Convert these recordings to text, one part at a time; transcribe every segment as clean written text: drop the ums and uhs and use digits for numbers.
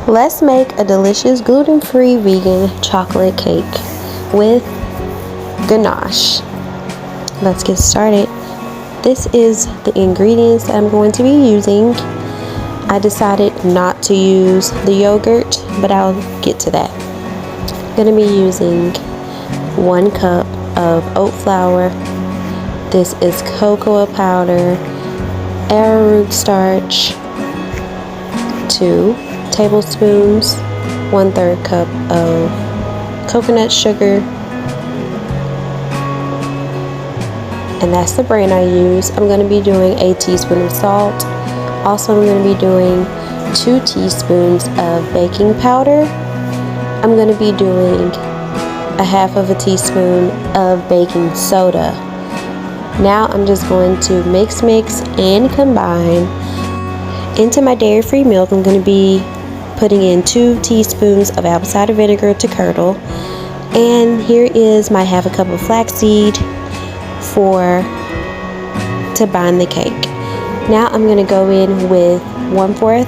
Let's make a delicious gluten-free vegan chocolate cake with ganache. Let's get started. This is the ingredients that I'm going to be using. I decided not to use the yogurt, but I'll get to that. I'm going to be using 1 cup of oat flour. This is cocoa powder, arrowroot starch, 2 tablespoons, 1/3 cup of coconut sugar, and that's the brand I use. I'm going to be doing a teaspoon of salt. Also, I'm going to be doing 2 teaspoons of baking powder. I'm going to be doing 1/2 teaspoon of baking soda. Now I'm just going to mix and combine. Into my dairy-free milk, I'm going to be putting in 2 teaspoons of apple cider vinegar to curdle. And here is my 1/2 cup of flaxseed to bind the cake. Now I'm going to go in with 1/4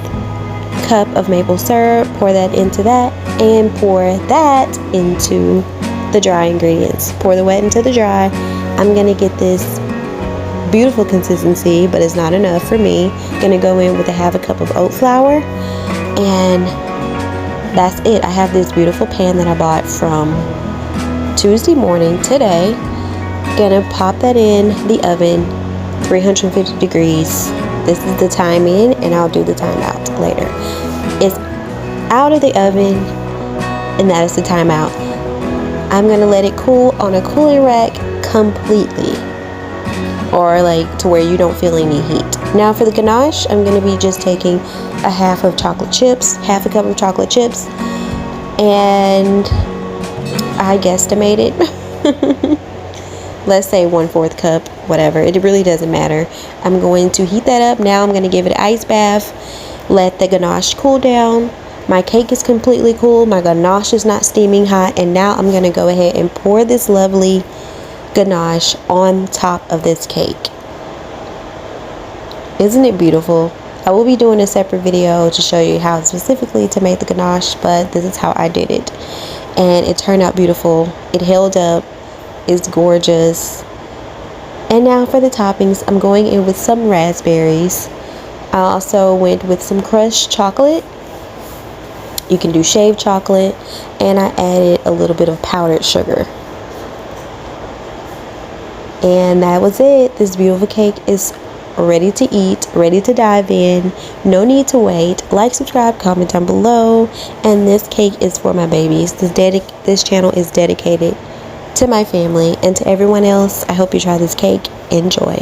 cup of maple syrup, pour that into that, and pour that into the dry ingredients. Pour the wet into the dry. I'm going to get this beautiful consistency, but it's not enough for me. Going to go in with 1/2 cup of oat flour, and that's it. I have this beautiful pan that I bought from Tuesday morning today. Gonna pop that in the oven, 350 degrees. This is the time in, and I'll do the time out later. It's out of the oven, and that is the time out. I'm gonna let it cool on a cooling rack completely, or like to where you don't feel any heat. Now for the ganache, I'm going to be just taking 1/2 chocolate chips, 1/2 cup of chocolate chips, and I guesstimated, let's say 1/4 cup, whatever, it really doesn't matter. I'm going to heat that up. Now I'm going to give it an ice bath, let the ganache cool down. My cake is completely cool, my ganache is not steaming hot, and now I'm going to go ahead and pour this lovely ganache on top of this cake. Isn't it beautiful? I will be doing a separate video to show you how specifically to make the ganache, but this is how I did it, and it turned out beautiful. It held up. It's gorgeous. And now for the toppings, I'm going in with some raspberries. I also went with some crushed chocolate. You can do shaved chocolate, and I added a little bit of powdered sugar. And that was it. This beautiful cake is ready to eat, ready to dive in. No need to wait. Like, subscribe, comment down below. And this cake is for my babies. This channel is dedicated to my family, and to everyone else, I hope you try this cake. Enjoy.